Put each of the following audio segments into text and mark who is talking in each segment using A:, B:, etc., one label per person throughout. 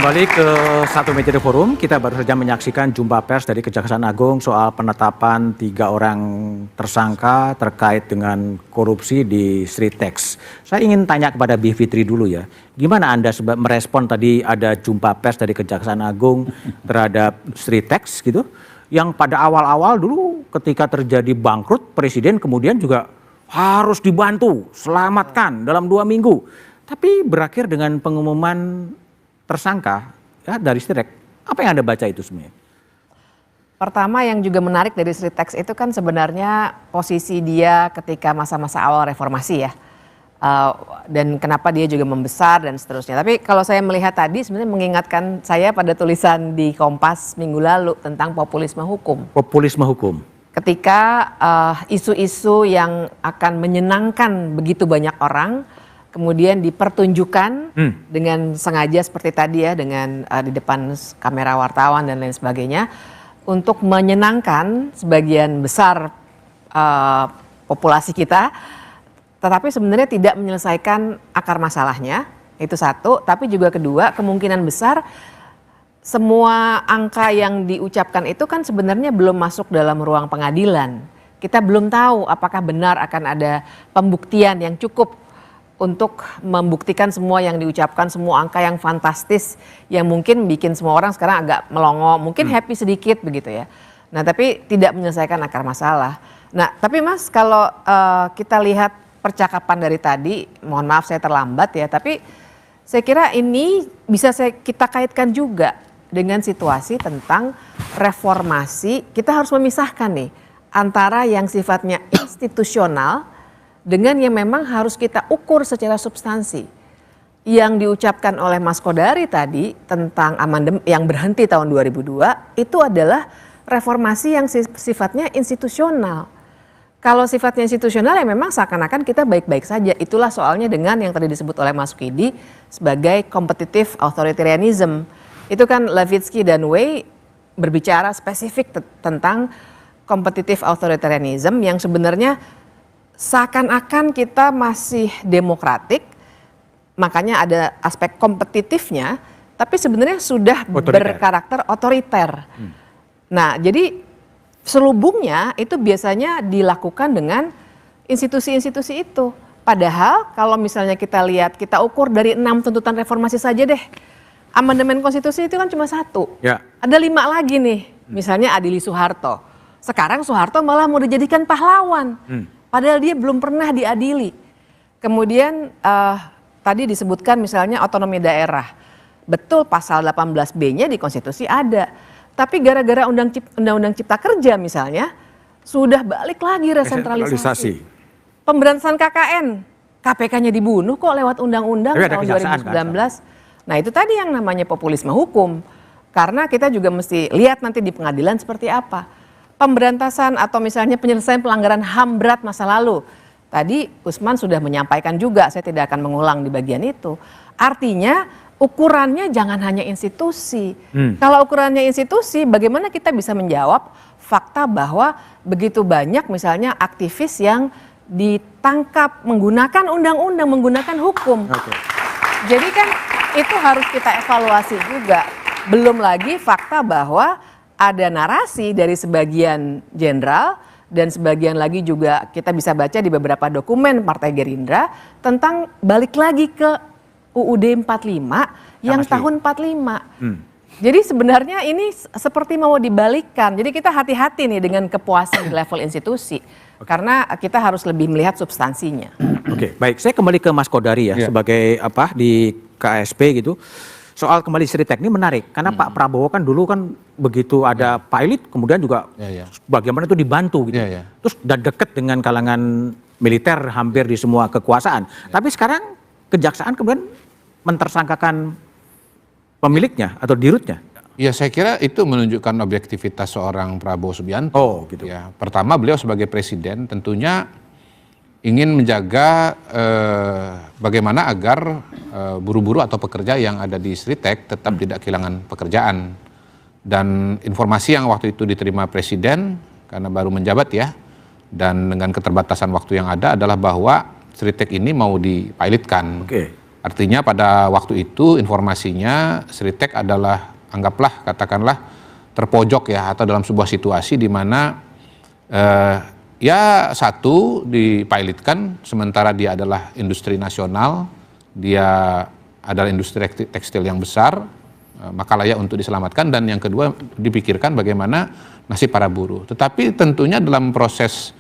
A: Kembali ke Satu Meja The Forum, kita baru saja menyaksikan jumpa pers dari Kejaksaan Agung soal penetapan 3 orang tersangka terkait dengan korupsi di Sritex. Saya ingin tanya kepada B. Fitri dulu ya, gimana Anda merespon tadi ada jumpa pers dari Kejaksaan Agung terhadap Sritex gitu, yang pada awal-awal dulu ketika terjadi bangkrut, Presiden kemudian juga harus dibantu, selamatkan dalam 2 minggu. Tapi berakhir dengan pengumuman tersangka ya, dari Sritex. Apa yang Anda baca itu sebenarnya?
B: Pertama yang juga menarik dari Sritex itu kan sebenarnya posisi dia ketika masa-masa awal reformasi ya. Dan kenapa dia juga membesar dan seterusnya. Tapi kalau saya melihat tadi sebenarnya mengingatkan saya pada tulisan di Kompas minggu lalu tentang populisme hukum.
A: Populisme hukum.
B: Ketika isu-isu yang akan menyenangkan begitu banyak orang kemudian dipertunjukkan dengan sengaja seperti tadi ya, dengan di depan kamera wartawan dan lain sebagainya untuk menyenangkan sebagian besar populasi kita, tetapi sebenarnya tidak menyelesaikan akar masalahnya, itu satu. Tapi juga kedua, kemungkinan besar semua angka yang diucapkan itu kan sebenarnya belum masuk dalam ruang pengadilan. Kita belum tahu apakah benar akan ada pembuktian yang cukup untuk membuktikan semua yang diucapkan, semua angka yang fantastis yang mungkin bikin semua orang sekarang agak melongo, mungkin happy sedikit begitu ya. Nah tapi tidak menyelesaikan akar masalah. Nah tapi Mas kalau kita lihat percakapan dari tadi, mohon maaf saya terlambat ya, tapi saya kira ini bisa kita kaitkan juga dengan situasi tentang reformasi. Kita harus memisahkan nih antara yang sifatnya institusional dengan yang memang harus kita ukur secara substansi. Yang diucapkan oleh Mas Kodari tadi tentang amandemen yang berhenti tahun 2002 itu adalah reformasi yang sifatnya institusional. Kalau sifatnya institusional ya memang seakan-akan kita baik-baik saja. Itulah soalnya dengan yang tadi disebut oleh Mas Kidi sebagai competitive authoritarianism. Itu kan Levitsky dan Way berbicara spesifik tentang competitive authoritarianism yang sebenarnya seakan-akan kita masih demokratik, makanya ada aspek kompetitifnya, tapi sebenarnya sudah berkarakter otoriter. Nah, jadi selubungnya itu biasanya dilakukan dengan institusi-institusi itu. Padahal kalau misalnya kita lihat, kita ukur dari 6 tuntutan reformasi saja deh. Amandemen konstitusi itu kan cuma 1. Ya. Ada 5 lagi nih, misalnya Adili Soeharto. Sekarang Soeharto malah mau dijadikan pahlawan. Padahal dia belum pernah diadili. Kemudian tadi disebutkan misalnya otonomi daerah. Betul pasal 18B-nya di konstitusi ada. Tapi gara-gara Undang-Undang Cipta Kerja misalnya, sudah balik lagi resentralisasi. Pemberantasan KKN, KPK-nya dibunuh kok lewat undang-undang tahun 2019. Nah itu tadi yang namanya populisme hukum. Karena kita juga mesti lihat nanti di pengadilan seperti apa. Pemberantasan atau misalnya penyelesaian pelanggaran HAM berat masa lalu. Tadi Usman sudah menyampaikan juga, saya tidak akan mengulang di bagian itu. Artinya ukurannya jangan hanya institusi. Kalau ukurannya institusi, bagaimana kita bisa menjawab fakta bahwa begitu banyak misalnya aktivis yang ditangkap menggunakan undang-undang, menggunakan hukum. Jadi kan itu harus kita evaluasi juga. Belum lagi fakta bahwa ada narasi dari sebagian jenderal dan sebagian lagi juga kita bisa baca di beberapa dokumen Partai Gerindra tentang balik lagi ke UUD 45 yang tahun 45. Jadi sebenarnya ini seperti mau dibalikkan. Jadi kita hati-hati nih dengan kepuasan di level institusi. Karena kita harus lebih melihat substansinya.
A: Oke, baik. Saya kembali ke Mas Kodari ya, sebagai apa di KSP gitu. Soal kembali Sritex ini menarik karena Pak Prabowo kan dulu kan begitu ada pilot kemudian juga bagaimana itu dibantu gitu. Terus udah deket dengan kalangan militer hampir di semua kekuasaan. Tapi sekarang kejaksaan kemudian mentersangkakan pemiliknya atau dirutnya.
C: Ya saya kira itu menunjukkan objektivitas seorang Prabowo Subianto.
A: Oh gitu.
C: Ya, pertama beliau sebagai presiden tentunya ingin menjaga bagaimana agar buruh-buruh atau pekerja yang ada di Sritex tetap tidak kehilangan pekerjaan. Dan informasi yang waktu itu diterima Presiden, karena baru menjabat ya, dan dengan keterbatasan waktu yang ada adalah bahwa Sritex ini mau dipilotkan. Artinya pada waktu itu informasinya Sritek adalah, anggaplah katakanlah terpojok ya, atau dalam sebuah situasi di mana ya satu dipilotkan sementara dia adalah industri nasional, dia adalah industri tekstil yang besar, maka layak untuk diselamatkan, dan yang kedua dipikirkan bagaimana nasib para buruh. Tetapi tentunya dalam proses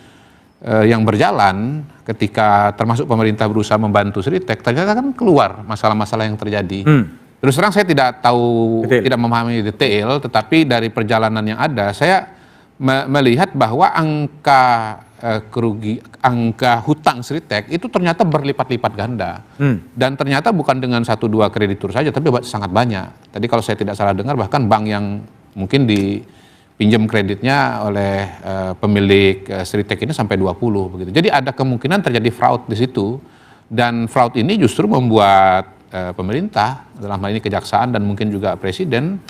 C: yang berjalan ketika termasuk pemerintah berusaha membantu Sritek, ternyata kan keluar masalah-masalah yang terjadi. Terus terang saya tidak tahu, tidak memahami detail, tetapi dari perjalanan yang ada saya melihat bahwa angka angka hutang Sritek itu ternyata berlipat-lipat ganda. Dan ternyata bukan dengan 1-2 kreditur saja, tapi sangat banyak. Tadi kalau saya tidak salah dengar, bahkan bank yang mungkin dipinjam kreditnya oleh pemilik Sritek ini sampai 20 begitu. Jadi ada kemungkinan terjadi fraud di situ, dan fraud ini justru membuat pemerintah, dalam hal ini kejaksaan dan mungkin juga presiden,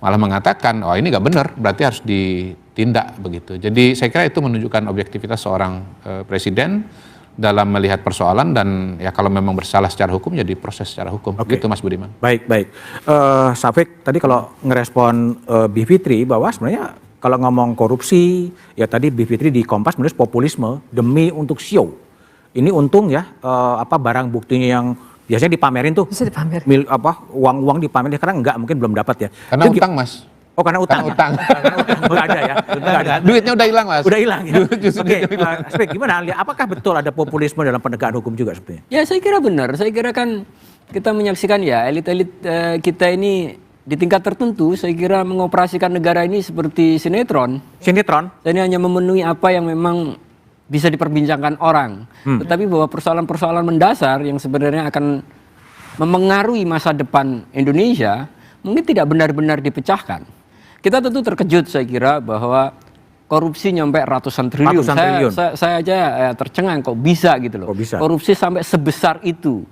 C: malah mengatakan, oh ini nggak benar, berarti harus ditindak begitu. Jadi saya kira itu menunjukkan objektivitas seorang presiden dalam melihat persoalan, dan ya kalau memang bersalah secara hukum ya diproses secara hukum. Gitu Mas Budiman.
A: Baik. Syafiq, tadi kalau ngerespon Bivitri bahwa sebenarnya kalau ngomong korupsi, ya tadi Bivitri di Kompas menulis populisme demi untuk show. Ini untung ya, barang buktinya yang biasanya dipamerin tuh.
B: Bisa dipamerin.
A: Uang dipamerin, karena enggak, mungkin belum dapat ya.
C: Karena utang, Mas.
A: Oh, karena utang. Nggak ada ya.
C: Duitnya udah hilang, Mas.
A: Udah hilang ya. Oke, Syafiq, gimana? Apakah betul ada populisme dalam penegakan hukum juga sepertinya?
D: Ya saya kira benar. Saya kira kan kita menyaksikan ya elit-elit kita ini di tingkat tertentu, saya kira mengoperasikan negara ini seperti sinetron.
A: Sinetron?
D: Dan hanya memenuhi apa yang memang bisa diperbincangkan orang. Tetapi bahwa persoalan-persoalan mendasar yang sebenarnya akan memengaruhi masa depan Indonesia mungkin tidak benar-benar dipecahkan. Kita tentu terkejut saya kira bahwa korupsi nyampe ratusan triliun. Saya aja tercengang kok bisa gitu loh. Korupsi sampai sebesar itu.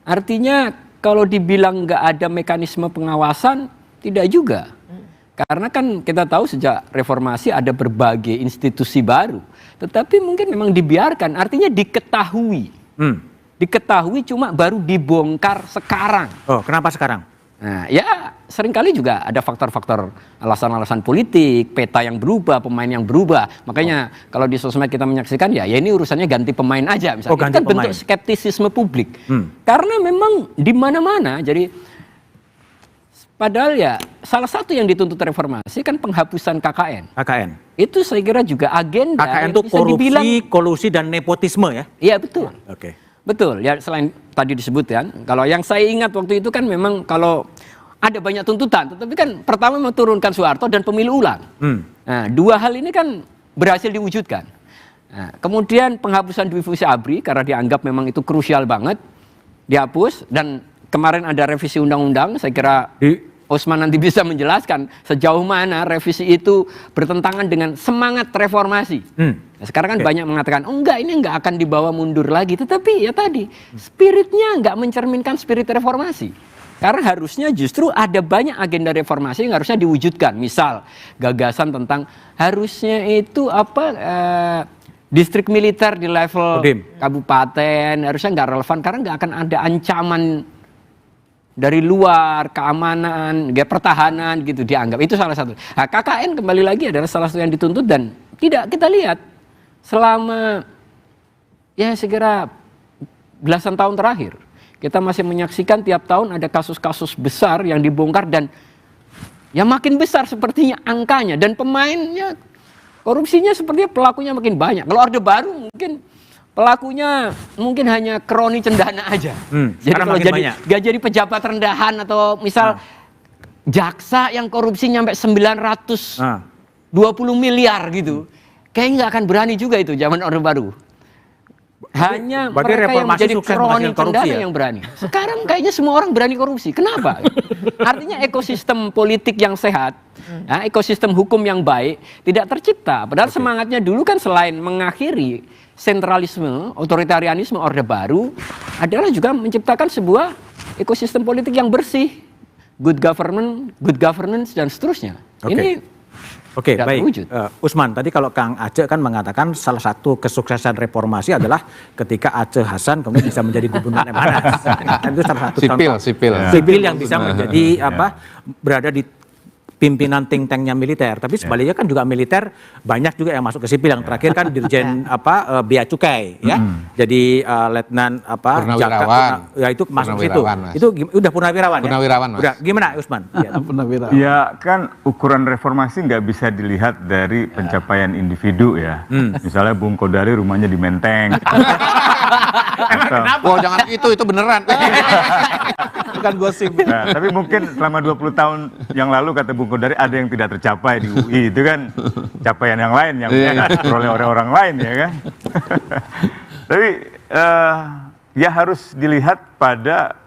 D: Artinya kalau dibilang nggak ada mekanisme pengawasan, tidak juga. Karena kan kita tahu sejak reformasi ada berbagai institusi baru. Tetapi mungkin memang dibiarkan, artinya diketahui. Diketahui cuma baru dibongkar sekarang.
A: Oh, kenapa sekarang?
D: Nah, ya seringkali juga ada faktor-faktor alasan-alasan politik, peta yang berubah, pemain yang berubah. Makanya kalau di sosmed kita menyaksikan ya ini urusannya ganti pemain aja misalnya.
A: Oh, ganti
D: itu kan
A: pemain.
D: bentuk skeptisisme publik. Karena memang di mana-mana, jadi padahal ya salah satu yang dituntut reformasi kan penghapusan KKN.
A: KKN.
D: Itu saya kira juga agenda
A: KKN
D: yang
A: itu
D: bisa
A: korupsi,
D: dibilang,
A: kolusi, dan nepotisme ya?
D: iya betul.
A: Oke.
D: Betul, ya selain tadi disebut kan, kalau yang saya ingat waktu itu kan memang kalau ada banyak tuntutan, tetapi kan pertama menurunkan Soeharto dan pemilu ulang. Nah, dua hal ini kan berhasil diwujudkan. Nah, kemudian penghapusan divisi ABRI karena dianggap memang itu krusial banget, dihapus, dan kemarin ada revisi undang-undang, saya kira Osman nanti bisa menjelaskan sejauh mana revisi itu bertentangan dengan semangat reformasi. Nah, sekarang kan banyak mengatakan, oh enggak, ini enggak akan dibawa mundur lagi. Tetapi ya tadi, spiritnya enggak mencerminkan spirit reformasi. Karena harusnya justru ada banyak agenda reformasi yang harusnya diwujudkan. Misal, gagasan tentang harusnya itu distrik militer di level kabupaten, harusnya enggak relevan karena enggak akan ada ancaman dari luar, keamanan, pertahanan gitu dianggap. Itu salah satu. Nah, KKN kembali lagi adalah salah satu yang dituntut, dan tidak kita lihat selama ya segera belasan tahun terakhir. Kita masih menyaksikan tiap tahun ada kasus-kasus besar yang dibongkar, dan ya makin besar sepertinya angkanya, dan pemainnya korupsinya sepertinya pelakunya makin banyak. Kalau Orde Baru mungkin pelakunya mungkin hanya kroni cendana aja. Jadi kalau gak jadi pejabat rendahan atau misal jaksa yang korupsi nyampe 920 miliar gitu, kayaknya nggak akan berani juga itu zaman Orde Baru. Hanya mereka yang menjadi kroni cendana yang berani. Sekarang kayaknya semua orang berani korupsi. Kenapa? Artinya ekosistem politik yang sehat, ekosistem hukum yang baik tidak tercipta. Padahal semangatnya dulu kan selain mengakhiri sentralisme, otoritarianisme Orde Baru adalah juga menciptakan sebuah ekosistem politik yang bersih, good governance dan seterusnya. Ini
A: Oke,
D: tidak
A: baik.
D: terwujud.
A: Usman, tadi kalau Kang Aceh kan mengatakan salah satu kesuksesan reformasi adalah ketika Aceh Hasan kemudian bisa menjadi gubernur Lemhanas. Dan itu salah satu sipil yang bisa menjadi berada di pimpinan think tanknya militer, tapi sebaliknya kan juga militer banyak juga yang masuk ke sipil. Yang terakhir kan Dirjen Bea Cukai, ya, jadi Letnan
C: Purnawirawan.
A: ya itu masuk situ. Itu udah purnawirawan.
C: Purnawirawan, Mas.
A: Udah, gimana Usman?
E: Ya kan ukuran reformasi nggak bisa dilihat dari pencapaian individu ya. Misalnya Bung Kodari rumahnya di Menteng.
C: Wow, jangan itu beneran.
A: Bukan gosip.
E: Nah, tapi mungkin selama 20 tahun yang lalu kata Bung Kodari ada yang tidak tercapai di UI, itu kan capaian yang lain yang diperoleh oleh orang lain ya kan. Tapi ya harus dilihat pada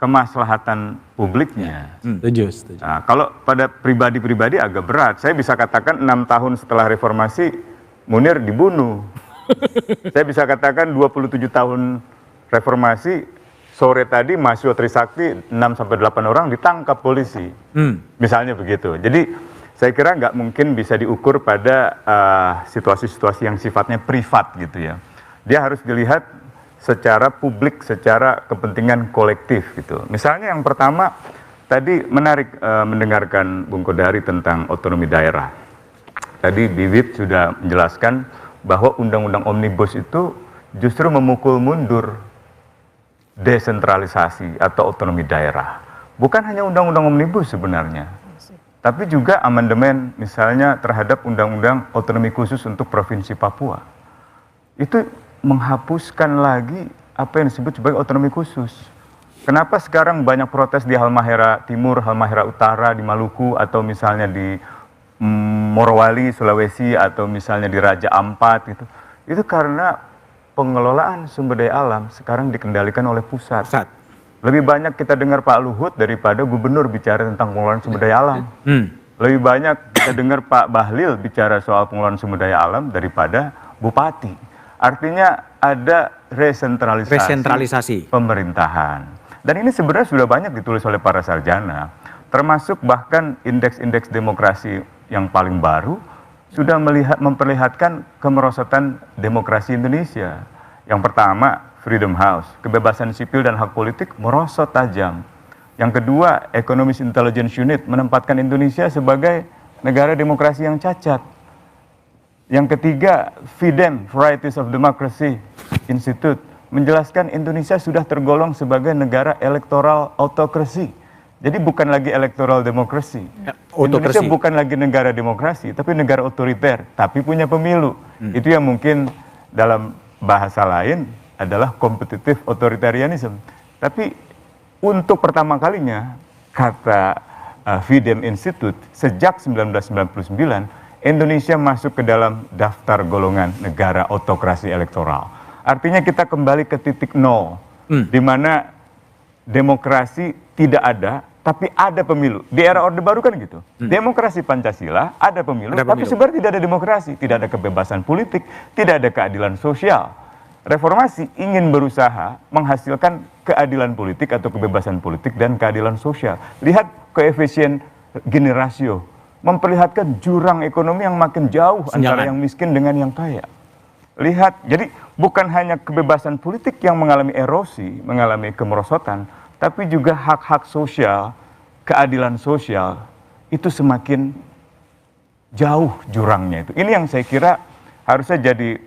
E: kemaslahatan publiknya.
A: Setuju.
E: Nah, kalau pada pribadi-pribadi agak berat. Saya bisa katakan 6 tahun setelah reformasi Munir dibunuh. Saya bisa katakan 27 tahun reformasi sore tadi mahasiswa Trisakti 6-8 orang ditangkap polisi. Misalnya begitu. Jadi saya kira nggak mungkin bisa diukur pada situasi-situasi yang sifatnya privat gitu ya. Dia harus dilihat secara publik, secara kepentingan kolektif gitu. Misalnya yang pertama, tadi menarik mendengarkan Bung Kodari tentang otonomi daerah. Tadi Bibit sudah menjelaskan bahwa undang-undang Omnibus itu justru memukul mundur desentralisasi atau otonomi daerah. Bukan hanya undang-undang Omnibus sebenarnya, tapi juga amandemen misalnya terhadap undang-undang otonomi khusus untuk Provinsi Papua. Itu menghapuskan lagi apa yang disebut sebagai otonomi khusus. Kenapa sekarang banyak protes di Halmahera Timur, Halmahera Utara, di Maluku, atau misalnya di Morowali, Sulawesi, atau misalnya di Raja Ampat gitu. Itu karena pengelolaan sumber daya alam sekarang dikendalikan oleh pusat. Lebih banyak kita dengar Pak Luhut daripada gubernur bicara tentang pengelolaan sumber daya alam. Lebih banyak kita dengar Pak Bahlil bicara soal pengelolaan sumber daya alam daripada bupati. Artinya ada resentralisasi pemerintahan. Dan ini sebenarnya sudah banyak ditulis oleh para sarjana, termasuk bahkan indeks-indeks demokrasi yang paling baru sudah memperlihatkan kemerosotan demokrasi Indonesia. Yang pertama, Freedom House, kebebasan sipil dan hak politik merosot tajam. Yang kedua, Economist Intelligence Unit menempatkan Indonesia sebagai negara demokrasi yang cacat. Yang ketiga, FIDEM, Varieties of Democracy Institute, menjelaskan Indonesia sudah tergolong sebagai negara elektoral autokrasi. Jadi bukan lagi electoral demokrasi. Indonesia bukan lagi negara demokrasi, tapi negara otoriter, tapi punya pemilu. Itu yang mungkin dalam bahasa lain adalah competitive authoritarianism. Tapi untuk pertama kalinya, kata FIDEM Institute, sejak 1999, Indonesia masuk ke dalam daftar golongan negara autokrasi elektoral. Artinya kita kembali ke titik nol, di mana demokrasi tidak ada, tapi ada pemilu. Di era Orde Baru kan gitu. Demokrasi Pancasila, ada pemilu, tapi sebenarnya tidak ada demokrasi. Tidak ada kebebasan politik, tidak ada keadilan sosial. Reformasi ingin berusaha menghasilkan keadilan politik atau kebebasan politik dan keadilan sosial. Lihat koefisien Gini rasio, memperlihatkan jurang ekonomi yang makin jauh antara yang miskin dengan yang kaya. Lihat, jadi bukan hanya kebebasan politik yang mengalami erosi, mengalami kemerosotan, tapi juga hak-hak sosial, keadilan sosial, itu semakin jauh jurangnya itu. Ini yang saya kira harusnya jadi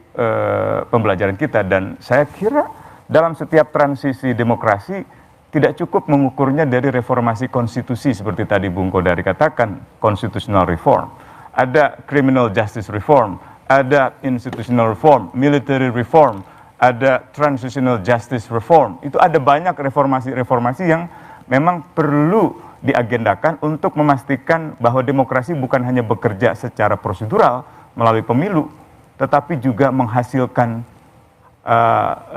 E: pembelajaran kita, dan saya kira dalam setiap transisi demokrasi tidak cukup mengukurnya dari reformasi konstitusi seperti tadi Bung Kodari katakan, constitutional reform. Ada criminal justice reform, ada institutional reform, military reform, ada transitional justice reform. Itu ada banyak reformasi-reformasi yang memang perlu diagendakan untuk memastikan bahwa demokrasi bukan hanya bekerja secara prosedural melalui pemilu, tetapi juga menghasilkan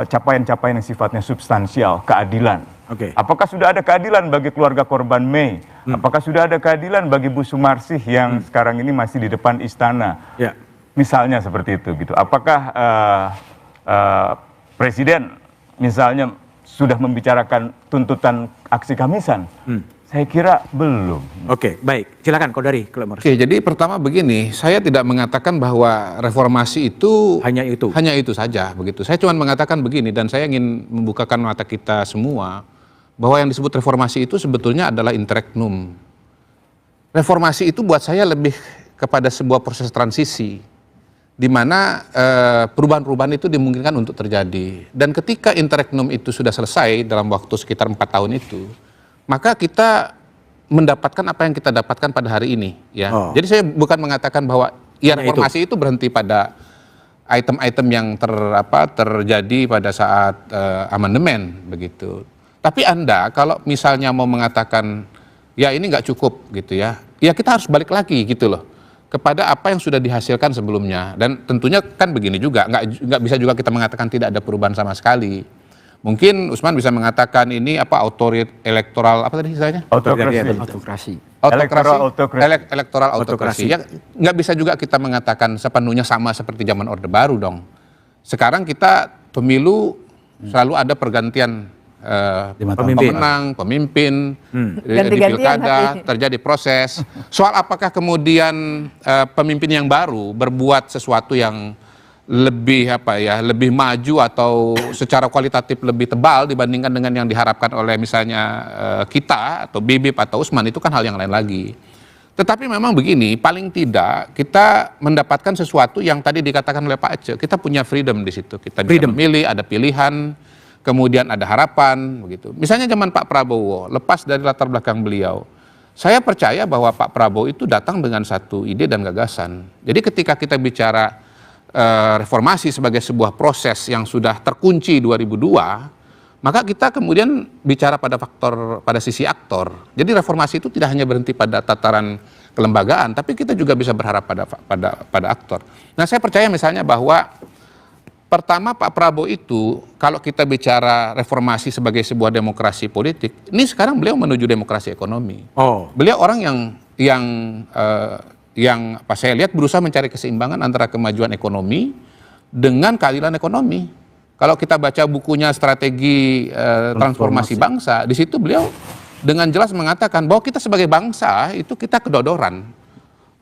E: capaian-capaian yang sifatnya substansial, keadilan. Apakah sudah ada keadilan bagi keluarga korban Mei? Apakah sudah ada keadilan bagi Bu Sumarsih yang sekarang ini masih di depan istana? Misalnya seperti itu gitu. Apakah Presiden misalnya sudah membicarakan tuntutan aksi Kamisan? Saya kira belum.
A: Oke, baik. Silakan Kodari kalau mau.
C: Oke, jadi pertama begini, saya tidak mengatakan bahwa reformasi itu
A: Hanya itu.
C: saja begitu. Saya cuma mengatakan begini, dan saya ingin membukakan mata kita semua bahwa yang disebut reformasi itu sebetulnya adalah interregnum. Reformasi itu buat saya lebih kepada sebuah proses transisi, di mana perubahan-perubahan itu dimungkinkan untuk terjadi. Dan ketika interregnum itu sudah selesai dalam waktu sekitar 4 tahun itu, maka kita mendapatkan apa yang kita dapatkan pada hari ini, ya. Jadi saya bukan mengatakan bahwa ya reformasi itu berhenti pada item-item yang terjadi pada saat amandemen begitu. Tapi Anda kalau misalnya mau mengatakan ya ini nggak cukup gitu ya kita harus balik lagi gitu loh kepada apa yang sudah dihasilkan sebelumnya. Dan tentunya kan begini juga, nggak bisa juga kita mengatakan tidak ada perubahan sama sekali. Mungkin Usman bisa mengatakan ini elektoral apa tadi istilahnya?
D: Autokrasi.
C: Elektoral autokrasi. Ya nggak bisa juga kita mengatakan sepenuhnya sama seperti zaman Orde Baru dong. Sekarang kita pemilu selalu ada pergantian pemenang, pemimpin, di pilkada terjadi proses. Soal apakah kemudian pemimpin yang baru berbuat sesuatu yang lebih lebih maju atau secara kualitatif lebih tebal dibandingkan dengan yang diharapkan oleh misalnya kita atau Bibip atau Usman, itu kan hal yang lain lagi. Tetapi memang begini, paling tidak kita mendapatkan sesuatu yang tadi dikatakan oleh Pak Aceh, kita punya freedom di situ, kita bisa memilih, ada pilihan, kemudian ada harapan begitu. Misalnya zaman Pak Prabowo, lepas dari latar belakang beliau, saya percaya bahwa Pak Prabowo itu datang dengan satu ide dan gagasan. Jadi ketika kita bicara reformasi sebagai sebuah proses yang sudah terkunci 2002, maka kita kemudian bicara pada sisi aktor. Jadi reformasi itu tidak hanya berhenti pada tataran kelembagaan, tapi kita juga bisa berharap pada aktor. Nah, saya percaya misalnya bahwa pertama Pak Prabowo itu kalau kita bicara reformasi sebagai sebuah demokrasi politik, ini sekarang beliau menuju demokrasi ekonomi. Beliau orang yang saya lihat berusaha mencari keseimbangan antara kemajuan ekonomi dengan keadilan ekonomi. Kalau kita baca bukunya Strategi Transformasi Bangsa, di situ beliau dengan jelas mengatakan bahwa kita sebagai bangsa itu kita kedodoran.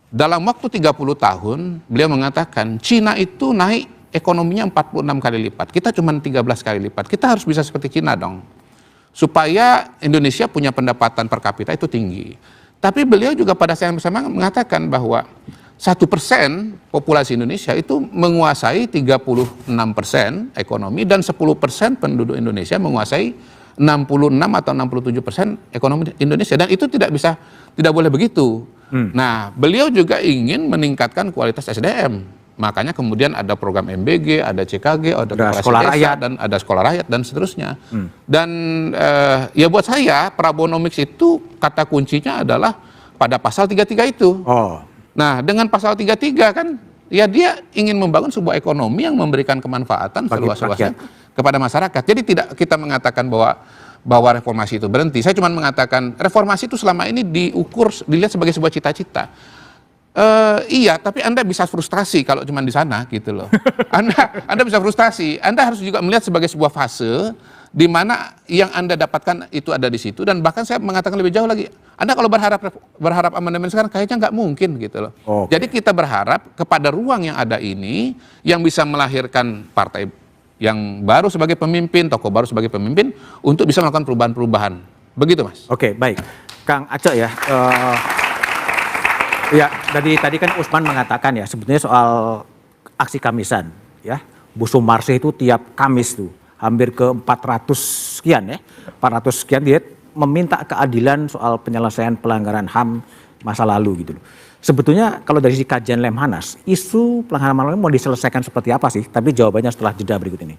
C: Dalam waktu 30 tahun, beliau mengatakan Cina itu naik ekonominya 46 kali lipat. Kita cuma 13 kali lipat. Kita harus bisa seperti Cina dong. Supaya Indonesia punya pendapatan per kapita itu tinggi. Tapi beliau juga pada saat yang sama mengatakan bahwa 1% populasi Indonesia itu menguasai 36% ekonomi dan 10% penduduk Indonesia menguasai 66 atau 67% ekonomi Indonesia, dan itu tidak boleh begitu. Nah, beliau juga ingin meningkatkan kualitas SDM. Makanya kemudian ada program MBG, ada CKG, ada
A: sekolah rakyat,
C: dan ada sekolah rakyat dan seterusnya. Dan ya buat saya Prabowonomics itu kata kuncinya adalah pada pasal 33 itu. Nah, dengan pasal 33 kan ya dia ingin membangun sebuah ekonomi yang memberikan kemanfaatan seluas-luasnya kepada masyarakat. Jadi tidak kita mengatakan bahwa reformasi itu berhenti. Saya cuma mengatakan reformasi itu selama ini dilihat sebagai sebuah cita-cita. Iya, tapi Anda bisa frustasi kalau cuma di sana gitu loh. Anda bisa frustasi. Anda harus juga melihat sebagai sebuah fase di mana yang Anda dapatkan itu ada di situ, dan bahkan saya mengatakan lebih jauh lagi. Anda kalau berharap amandemen sekarang kayaknya nggak mungkin gitu loh. Jadi kita berharap kepada ruang yang ada ini yang bisa melahirkan partai yang baru sebagai pemimpin, tokoh baru sebagai pemimpin untuk bisa melakukan perubahan-perubahan. Begitu, Mas.
A: Oke, baik. Kang Aceh ya. Ya, tadi kan Usman mengatakan ya sebetulnya soal aksi Kamisan ya. Bu Sumarsih itu tiap Kamis tuh hampir ke 400 sekian ya. 400 sekian dia meminta keadilan soal penyelesaian pelanggaran HAM masa lalu gitu loh. Sebetulnya kalau dari si kajian Lemhanas, isu pelanggaran HAM mau diselesaikan seperti apa sih? Tapi jawabannya setelah jeda berikut ini.